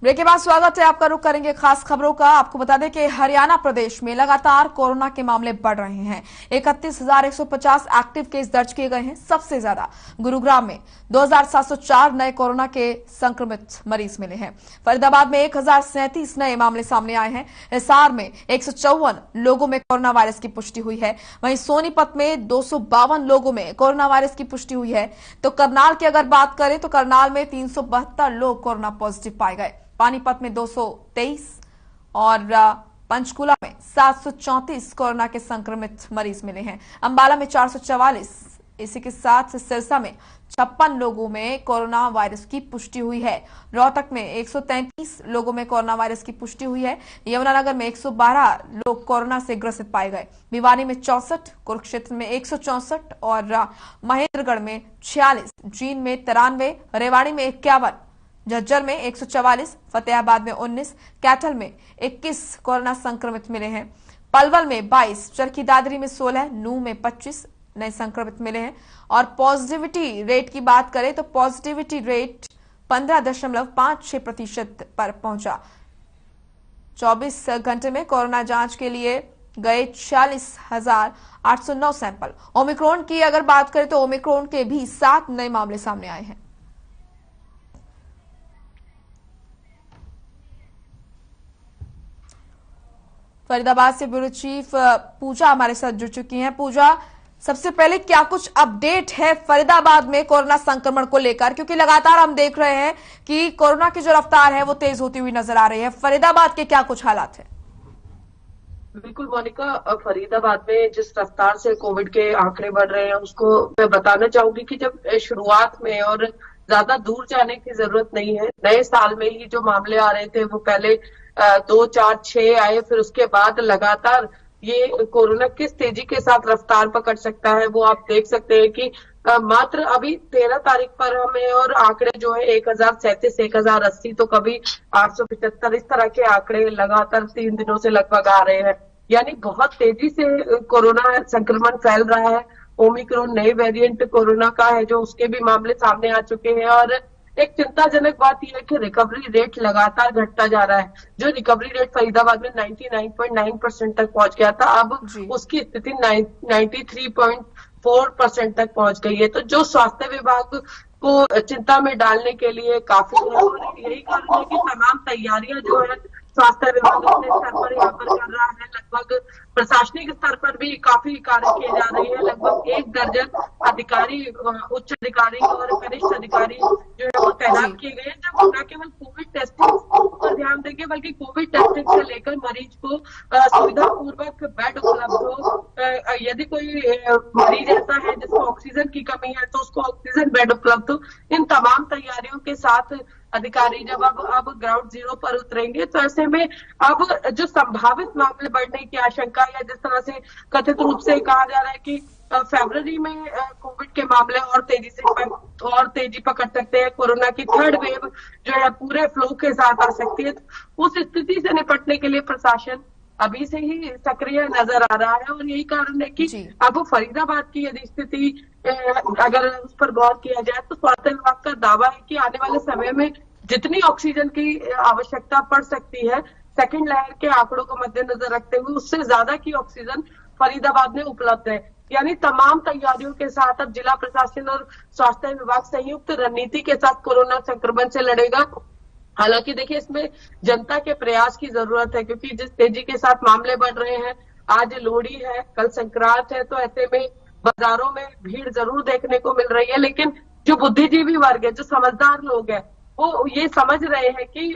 Break के बाद स्वागत है आपका। रुख करेंगे खास खबरों का। आपको बता दें कि हरियाणा प्रदेश में लगातार कोरोना के मामले बढ़ रहे हैं। 31,150 एक्टिव केस दर्ज किए गए हैं। सबसे ज्यादा गुरुग्राम में 2,704 नए कोरोना के संक्रमित मरीज मिले हैं। फरीदाबाद में 1,037 नए मामले सामने आए हैं। हिसार में 154 लोगों में कोरोना वायरस की पुष्टि हुई है। वहीं सोनीपत में 252 लोगों में कोरोना वायरस की पुष्टि हुई है। तो करनाल की अगर बात करें तो करनाल में 372 लोग कोरोना पॉजिटिव पाए गए। पानीपत में 223 और पंचकुला में 734 कोरोना के संक्रमित मरीज मिले हैं। अंबाला में 444, इसी के साथ सिरसा में 56 लोगों में कोरोना वायरस की पुष्टि हुई है। रोहतक में 133 लोगों में कोरोना वायरस की पुष्टि हुई है। यमुनानगर में 112 लोग कोरोना से ग्रसित पाए गए। भिवानी में 64, कुरुक्षेत्र में 164 और महेंद्रगढ़ में 46, जींद में 93, रेवाड़ी में 51, झज्जर में 144, फतेहाबाद में 19, कैथल में 21 कोरोना संक्रमित मिले हैं। पलवल में 22, चरखी दादरी में 16, नूंह में 25 नए संक्रमित मिले हैं। और पॉजिटिविटी रेट की बात करें तो पॉजिटिविटी रेट 15.56% पर पहुंचा। 24 घंटे में कोरोना जांच के लिए गए 46,809 सैंपल। ओमिक्रॉन की अगर बात करें तो ओमिक्रॉन के भी 7 नए मामले सामने आए हैं। फरीदाबाद से ब्यूरो चीफ पूजा हमारे साथ जुड़ चुकी हैं। पूजा, सबसे पहले क्या कुछ अपडेट है फरीदाबाद में कोरोना संक्रमण को लेकर, क्योंकि लगातार हम देख रहे हैं कि कोरोना की जो रफ्तार है वो तेज होती हुई नजर आ रही है। फरीदाबाद के क्या कुछ हालात है? बिल्कुल मोनिका, फरीदाबाद में जिस रफ्तार से कोविड के आंकड़े बढ़ रहे हैं उसको मैं बताना चाहूंगी कि जब शुरुआत में और ज्यादा दूर जाने की जरूरत नहीं है। नए साल में ही जो मामले आ रहे थे वो पहले 2, 4, 6 आए, फिर उसके बाद लगातार ये कोरोना किस तेजी के साथ रफ्तार पकड़ सकता है वो आप देख सकते हैं कि मात्र अभी 13 तारीख पर हमें और आंकड़े जो है 1,037, 1,080 तो कभी 875 इस तरह के आंकड़े लगातार 3 दिनों से लगभग आ रहे हैं। यानी बहुत तेजी से कोरोना संक्रमण फैल रहा है। ओमिक्रॉन नए वेरिएंट कोरोना का है जो उसके भी मामले सामने आ चुके हैं। और एक चिंताजनक बात यह है कि रिकवरी रेट लगातार घटता जा रहा है। जो रिकवरी रेट फरीदाबाद में 99.9% तक पहुंच गया था, अब उसकी स्थिति 93.4% तक पहुंच गई है। तो जो स्वास्थ्य विभाग को चिंता में डालने के लिए काफी है। और यही कारण है कि तमाम तैयारियां जो है स्वास्थ्य विभाग अपने स्तर पर यहाँ पर कर रहा है। लगभग प्रशासनिक स्तर पर भी काफी कार्य किए जा रहे हैं। लगभग 1 दर्जन अधिकारी, उच्च अधिकारी और कनिष्ठ अधिकारी जो है वो तैनात किए गए हैं, जब न केवल कोविड टेस्टिंग पर ध्यान देंगे बल्कि कोविड टेस्टिंग से लेकर मरीज को सुविधा पूर्वक बेड उपलब्ध हो। यदि कोई मरीज ऐसा है जिसको ऑक्सीजन की कमी है तो उसको ऑक्सीजन बेड उपलब्ध हो। इन तमाम तैयारियों के साथ अधिकारी जब अब ग्राउंड जीरो पर उतरेंगे तो ऐसे में अब जो संभावित मामले बढ़ने की आशंका है, जिस तरह से कथित रूप से कहा जा रहा है कि फरवरी में कोविड के मामले और तेजी पकड़ सकते हैं, कोरोना की 3rd वेव जो है पूरे फ्लो के साथ आ सकती है। तो उस स्थिति से निपटने के लिए प्रशासन अभी से ही सक्रिय नजर आ रहा है। और यही कारण है कि अब फरीदाबाद की यदि स्थिति अगर उस पर गौर किया जाए तो स्वास्थ्य विभाग का दावा है कि आने वाले समय में जितनी ऑक्सीजन की आवश्यकता पड़ सकती है सेकेंड लहर के आंकड़ों को मद्देनजर रखते हुए, उससे ज्यादा की ऑक्सीजन फरीदाबाद में उपलब्ध है। यानी तमाम तैयारियों के साथ अब जिला प्रशासन और स्वास्थ्य विभाग संयुक्त रणनीति के साथ कोरोना संक्रमण से लड़ेगा। हालांकि देखिए, इसमें जनता के प्रयास की जरूरत है, क्योंकि जिस तेजी के साथ मामले बढ़ रहे हैं, आज लोहड़ी है, कल संक्रांत है, तो ऐसे में बाजारों में भीड़ जरूर देखने को मिल रही है। लेकिन जो बुद्धिजीवी वर्ग है, जो समझदार लोग हैं, वो ये समझ रहे हैं कि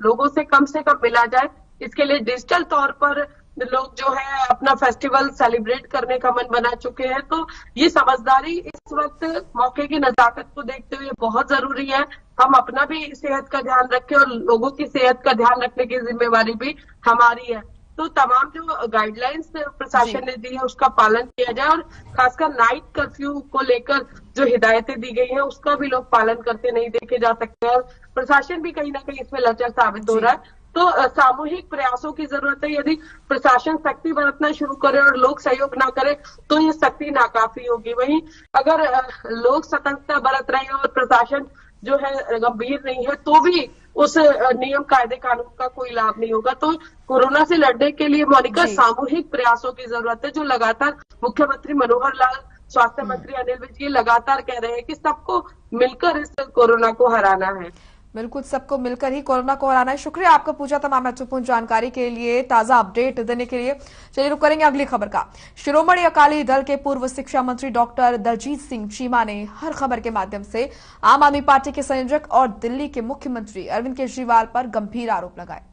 लोगों से कम मिला जाए। इसके लिए डिजिटल तौर पर लोग जो है अपना फेस्टिवल सेलिब्रेट करने का मन बना चुके हैं। तो ये समझदारी इस वक्त मौके की नजाकत को देखते हुए बहुत जरूरी है। हम अपना भी सेहत का ध्यान रखें और लोगों की सेहत का ध्यान रखने की जिम्मेवारी भी हमारी है। तो तमाम जो गाइडलाइंस प्रशासन ने दी है उसका पालन किया जाए और खासकर नाइट कर्फ्यू को लेकर जो हिदायतें दी गई हैं उसका भी लोग पालन करते नहीं देखे जा सकते। और प्रशासन भी कहीं ना कहीं इसमें लचर साबित हो रहा है। तो सामूहिक प्रयासों की जरूरत है। यदि प्रशासन सख्ती बरतना शुरू करे और लोग सहयोग ना करे तो ये सख्ती नाकाफी होगी। वहीं अगर लोग सतर्कता बरत रहे हैं और प्रशासन जो है गंभीर नहीं है तो भी उस नियम कायदे कानून का कोई लाभ नहीं होगा। तो कोरोना से लड़ने के लिए मोनिका सामूहिक प्रयासों की जरूरत है, जो लगातार मुख्यमंत्री मनोहर लाल, स्वास्थ्य मंत्री अनिल विज ये लगातार कह रहे हैं कि सबको मिलकर इस कोरोना को हराना है। बिल्कुल, सबको मिलकर ही कोरोना को हराना है। शुक्रिया आपका पूजा तमाम महत्वपूर्ण जानकारी के लिए, ताजा अपडेट देने के लिए। चलिए रुक करेंगे अगली खबर का। शिरोमणि अकाली दल के पूर्व शिक्षा मंत्री डॉक्टर दलजीत सिंह चीमा ने हर खबर के माध्यम से आम आदमी पार्टी के संयोजक और दिल्ली के मुख्यमंत्री अरविंद केजरीवाल पर गंभीर आरोप लगाए।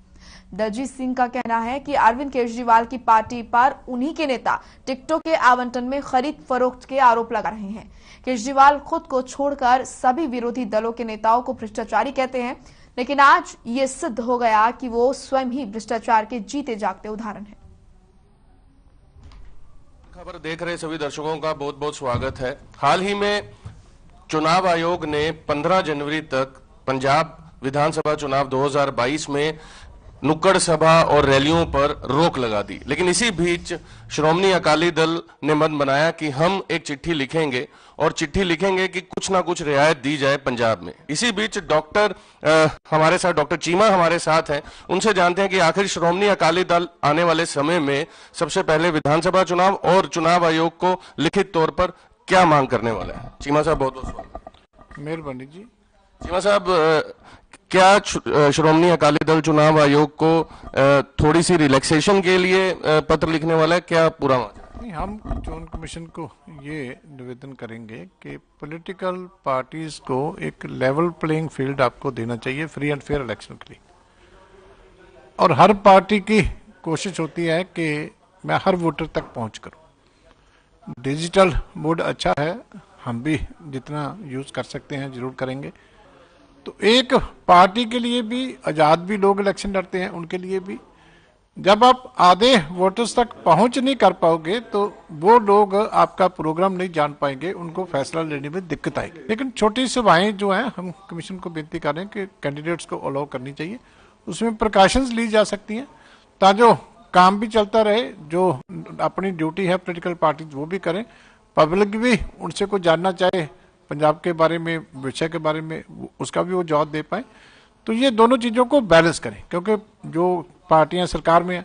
दलजीत सिंह का कहना है कि अरविंद केजरीवाल की पार्टी पर उन्हीं के नेता टिकटों के आवंटन में खरीद फरोख्त के आरोप लगा रहे हैं। केजरीवाल खुद को छोड़कर सभी विरोधी दलों के नेताओं को भ्रष्टाचारी कहते हैं, लेकिन आज ये सिद्ध हो गया कि वो स्वयं ही भ्रष्टाचार के जीते जागते उदाहरण हैं। खबर देख रहे सभी दर्शकों का बहुत बहुत स्वागत है। हाल ही में चुनाव आयोग ने 15 जनवरी तक पंजाब विधानसभा चुनाव 2022 में नुक्कड़ सभा और रैलियों पर रोक लगा दी, लेकिन इसी बीच श्रोमणी अकाली दल ने मन बनाया कि हम एक चिट्ठी लिखेंगे और चिट्ठी लिखेंगे कि कुछ ना कुछ रियायत दी जाए पंजाब में। इसी बीच हमारे साथ डॉक्टर चीमा हमारे साथ हैं, उनसे जानते हैं कि आखिर श्रोमणी अकाली दल आने वाले समय में सबसे पहले विधानसभा चुनाव और चुनाव आयोग को लिखित तौर पर क्या मांग करने वाला है। चीमा साहब बहुत बहुत स्वागत। मेहरबानी जी। चीमा साहब, क्या श्रोमणी अकाली दल चुनाव आयोग को थोड़ी सी रिलैक्सेशन के लिए पत्र लिखने वाला है, क्या पूरा मामला? नहीं, हम चुनाव कमीशन को ये निवेदन करेंगे कि पॉलिटिकल पार्टीज को एक लेवल प्लेइंग फील्ड आपको देना चाहिए फ्री एंड फेयर इलेक्शन के लिए। और हर पार्टी की कोशिश होती है कि मैं हर वोटर तक पहुंच करूं। डिजिटल मोड अच्छा है, हम भी जितना यूज कर सकते हैं जरूर करेंगे। तो एक पार्टी के लिए भी, आजाद भी लोग इलेक्शन लड़ते हैं, उनके लिए भी जब आप आधे वोटर्स तक पहुंच नहीं कर पाओगे तो वो लोग आपका प्रोग्राम नहीं जान पाएंगे, उनको फैसला लेने में दिक्कत आएगी। लेकिन छोटी सभाएं जो हैं, हम कमीशन को बेनती कर रहे हैं कि कैंडिडेट्स को अलाउ करनी चाहिए, उसमें प्रिकॉशंस ली जा सकती हैं ताकि काम भी चलता रहे। जो अपनी ड्यूटी है पॉलिटिकल पार्टीज वो भी करें, पब्लिक भी उनसे कुछ जानना चाहे पंजाब के बारे में, विषय के बारे में, उसका भी वो जवाब दे पाए। तो ये दोनों चीजों को बैलेंस करें, क्योंकि जो पार्टियां सरकार में है,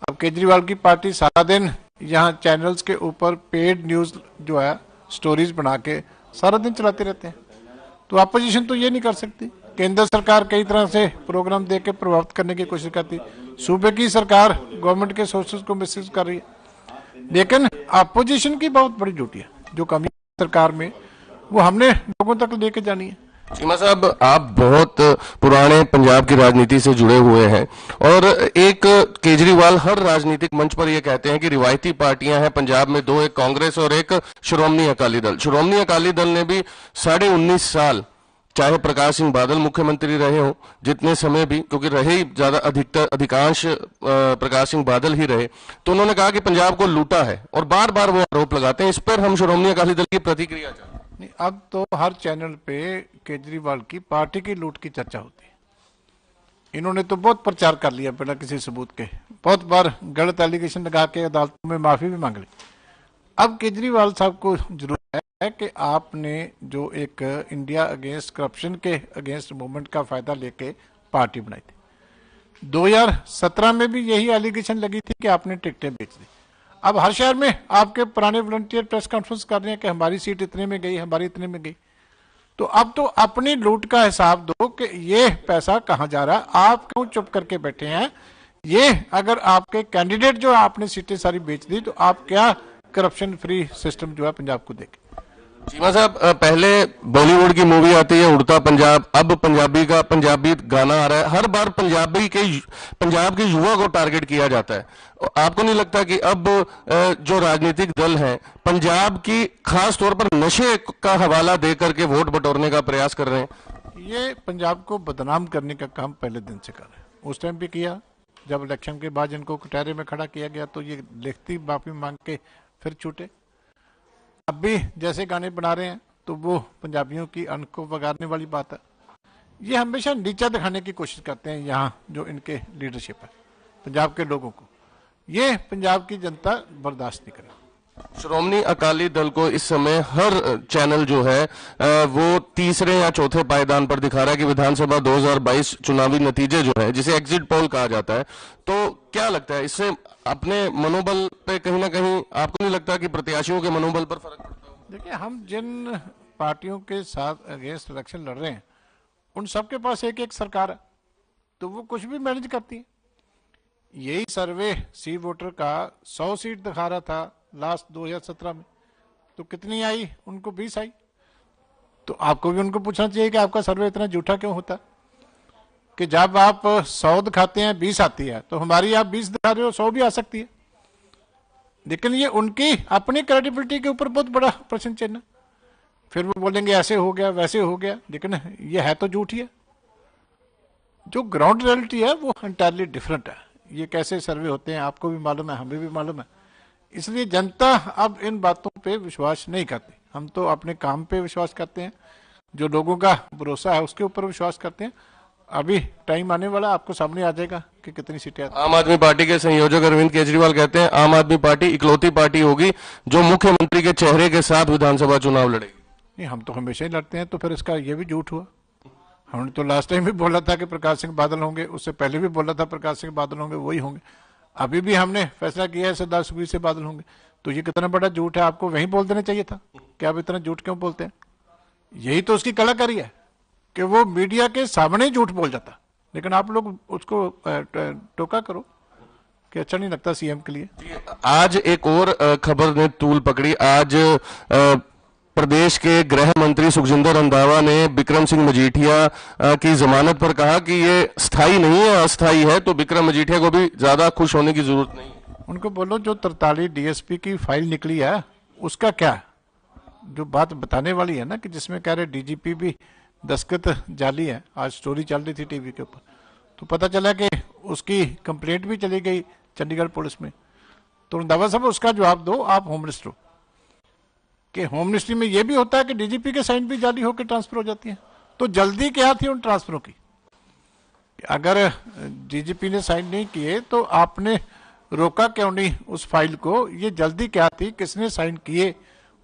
अब केजरीवाल की पार्टी सारा दिन यहाँ चैनल्स के ऊपर पेड न्यूज जो है स्टोरीज बना के सारा दिन चलाते रहते हैं। तो अपोजिशन तो ये नहीं कर सकती। केंद्र सरकार कई तरह से प्रोग्राम दे के प्रभावित करने की कोशिश करती, सूबे की सरकार गवर्नमेंट के सोर्सेज को मिसयूज कर रही है। लेकिन अपोजिशन की बहुत बड़ी ड्यूटी है, जो कमी सरकार में, वो हमने लोगों तक लेके जानी है। चीमा साहब, आप बहुत पुराने पंजाब की राजनीति से जुड़े हुए हैं और एक केजरीवाल हर राजनीतिक मंच पर यह कहते हैं कि रिवायती पार्टियां हैं पंजाब में दो, एक कांग्रेस और एक श्रोमणी अकाली दल। श्रोमणी अकाली दल ने भी 19.5 साल, चाहे प्रकाश सिंह बादल मुख्यमंत्री रहे हो, जितने समय भी, क्योंकि रहे ही ज्यादा अधिकांश प्रकाश सिंह बादल ही रहे, तो उन्होंने कहा कि पंजाब को लूटा है और बार बार वो आरोप लगाते हैं। इस पर हम श्रोमणी अकाली दल की प्रतिक्रिया चाहते हैं। नहीं, अब तो हर चैनल पे केजरीवाल की पार्टी की लूट की चर्चा होती है। इन्होंने तो बहुत प्रचार कर लिया बिना किसी सबूत के, बहुत बार गलत एलिगेशन लगा के अदालतों में माफी भी मांग ली। अब केजरीवाल साहब को जरूरत है कि आपने जो एक इंडिया अगेंस्ट करप्शन के अगेंस्ट मूवमेंट का फायदा लेके पार्टी बनाई थी, 2017 में भी यही एलिगेशन लगी थी कि आपने टिकटें बेच दी। अब हर शहर में आपके पुराने वॉलंटियर प्रेस कॉन्फ्रेंस कर रहे हैं कि हमारी सीट इतने में गई, हमारी इतने में गई। तो अब तो अपनी लूट का हिसाब दो कि ये पैसा कहां जा रहा है, आप क्यों चुप करके बैठे हैं। ये अगर आपके कैंडिडेट जो आपने सीटें सारी बेच दी, तो आप क्या करप्शन फ्री सिस्टम जो है पंजाब को देंगे। चीमा साहब, पहले बॉलीवुड की मूवी आती है उड़ता पंजाब, अब पंजाबी गाना आ रहा है। हर बार पंजाब के युवा को टारगेट किया जाता है। आपको नहीं लगता कि अब जो राजनीतिक दल हैं पंजाब की खास तौर पर नशे का हवाला दे करके वोट बटोरने का प्रयास कर रहे हैं? ये पंजाब को बदनाम करने का काम पहले दिन से कर रहे हैं। उस टाइम भी किया, जब इलेक्शन के बाद इनको कटहरे में खड़ा किया गया तो ये लिखती माफी मांग के फिर छूटे। अब भी जैसे गाने बना रहे हैं तो वो पंजाबियों की अन्न को वगारने वाली बात है। ये हमेशा नीचा दिखाने की कोशिश करते हैं यहाँ जो इनके लीडरशिप है पंजाब के लोगों को। ये पंजाब की जनता बर्दाश्त नहीं करे। श्रोमणी अकाली दल को इस समय हर चैनल जो है वो तीसरे या चौथे पायदान पर दिखा रहा है कि विधानसभा 2022 चुनावी नतीजे जो है, जिसे एग्जिट पोल कहा जाता है, तो क्या लगता है इससे अपने मनोबल पे कहीं ना कहीं आपको नहीं लगता कि प्रत्याशियों के मनोबल पर फर्क पड़ता है? देखिए, हम जिन पार्टियों के साथ अगेंस्ट इलेक्शन लड़ रहे हैं उन सबके पास एक एक सरकार है, तो वो कुछ भी मैनेज करती है। यही सर्वे सी वोटर का 100 सीट दिखा रहा था लास्ट 2017 में, तो कितनी आई? उनको 20 आई। तो आपको भी उनको पूछना चाहिए कि आपका सर्वे इतना झूठा क्यों होता कि जब आप 100 दिखाते हैं 20 आती है, तो हमारी आप 20 दिखा रहे हो 100 भी आ सकती है। लेकिन ये उनकी अपनी क्रेडिबिलिटी के ऊपर बहुत बड़ा प्रश्न चिन्ह। फिर वो बोलेंगे ऐसे हो गया वैसे हो गया, लेकिन ये है तो झूठ ही है। जो ग्राउंड रियलिटी है वो एंटायरली डिफरेंट है। ये कैसे सर्वे होते हैं आपको भी मालूम है, हमें भी मालूम है। इसलिए जनता अब इन बातों पे विश्वास नहीं करती। हम तो अपने काम पे विश्वास करते हैं, जो लोगों का भरोसा है उसके ऊपर विश्वास करते हैं। अभी टाइम आने वाला, आपको सामने आ जाएगा कि कितनी सीटें आती हैं। आम आदमी पार्टी के संयोजक अरविंद केजरीवाल कहते हैं आम आदमी पार्टी इकलौती पार्टी होगी जो मुख्यमंत्री के चेहरे के साथ विधानसभा चुनाव लड़ेगी। नहीं, हम तो हमेशा ही लड़ते हैं, तो फिर इसका ये भी झूठ हुआ। हमने तो लास्ट टाइम भी बोला था कि प्रकाश सिंह बादल होंगे, उससे पहले भी बोला था प्रकाश सिंह बादल होंगे, वही होंगे। अभी भी हमने फैसला किया है सरदार सुखबीर से बादल होंगे। तो ये कितना बड़ा झूठ है, आपको वहीं बोल देना चाहिए था कि आप इतना झूठ क्यों बोलते हैं। यही तो उसकी कलाकारी है कि वो मीडिया के सामने झूठ बोल जाता, लेकिन आप लोग उसको टोका करो कि अच्छा नहीं लगता सीएम के लिए। आज एक और खबर ने तूल पकड़ी। आज प्रदेश के गृह मंत्री सुखजिंदर रंधावा ने विक्रम सिंह मजीठिया की जमानत पर कहा कि ये स्थायी नहीं है, अस्थायी है, तो विक्रम मजीठिया को भी ज्यादा खुश होने की जरूरत नहीं। उनको बोलो जो 43 डीएसपी की फाइल निकली है उसका क्या, जो बात बताने वाली है ना, कि जिसमें कह रहे डीजीपी भी दस्तखत जाली है। आज स्टोरी चल रही थी टीवी के ऊपर, तो पता चला कि उसकी कंप्लेंट भी चली गई चंडीगढ़ पुलिस में। तो रंधावा साहब उसका जवाब दो, आप होम मिनिस्टर हो, कि होम मिनिस्ट्री में यह भी होता है कि डीजीपी के साइन भी जाली होकर ट्रांसफर हो जाती है। तो जल्दी क्या थी उन ट्रांसफरों की? अगर डीजीपी ने साइन नहीं किए तो आपने रोका क्यों नहीं उस फाइल को? ये जल्दी क्या थी, किसने साइन किए?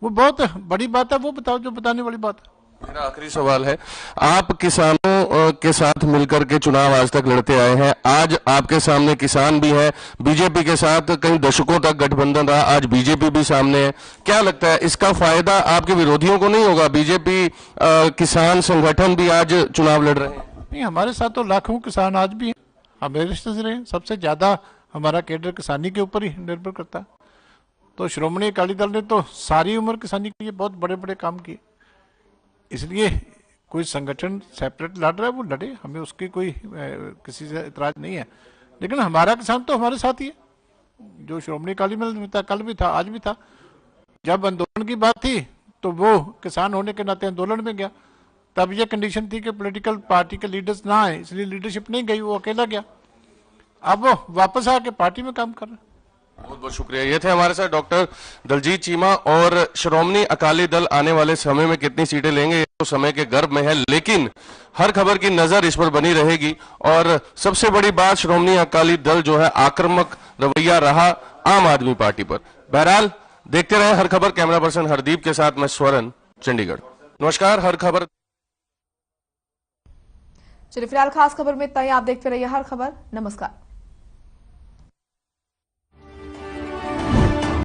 वो बहुत बड़ी बात है, वो बताओ जो बताने वाली बात है। मेरा आखिरी सवाल है, आप किसानों के साथ मिलकर के चुनाव आज तक लड़ते आए हैं। आज आपके सामने किसान भी हैं, बीजेपी के साथ कई दशकों तक गठबंधन रहा, आज बीजेपी भी सामने है। क्या लगता है इसका फायदा आपके विरोधियों को नहीं होगा? बीजेपी किसान संगठन भी आज चुनाव लड़ रहे हैं। नहीं, हमारे साथ तो लाखों किसान आज भी हैं, हमारे रिश्ते से रहे। सबसे ज्यादा हमारा केडर किसानी के ऊपर ही निर्भर करता है। तो श्रोमणी अकाली दल ने तो सारी उम्र किसानी के लिए बहुत बड़े बड़े काम किए। इसलिए कोई संगठन सेपरेट लड़ रहा है वो लड़े, हमें उसकी कोई किसी से इतराज नहीं है। लेकिन हमारा किसान तो हमारे साथ ही है, जो श्रोमणी अकाली दल में था, कल भी था, आज भी था। जब आंदोलन की बात थी तो वो किसान होने के नाते आंदोलन में गया। तब ये कंडीशन थी कि पॉलिटिकल पार्टी के लीडर्स ना आए, इसलिए लीडरशिप नहीं गई, वो अकेला गया। अब वो वापस आके पार्टी में काम कर रहे हैं। बहुत बहुत शुक्रिया। ये थे हमारे साथ डॉक्टर दलजीत चीमा। और श्रोमणी अकाली दल आने वाले समय में कितनी सीटें लेंगे ये तो समय के गर्भ में है, लेकिन हर खबर की नजर इस पर बनी रहेगी। और सबसे बड़ी बात, श्रोमणी अकाली दल जो है आक्रामक रवैया रहा आम आदमी पार्टी पर। बहरहाल देखते रहे हर खबर। कैमरा पर्सन हरदीप के साथ मैं स्वरण, चंडीगढ़। नमस्कार। हर खबर। चलिए फिलहाल खास खबर में इतना ही। आप देखते रहिए हर खबर। नमस्कार।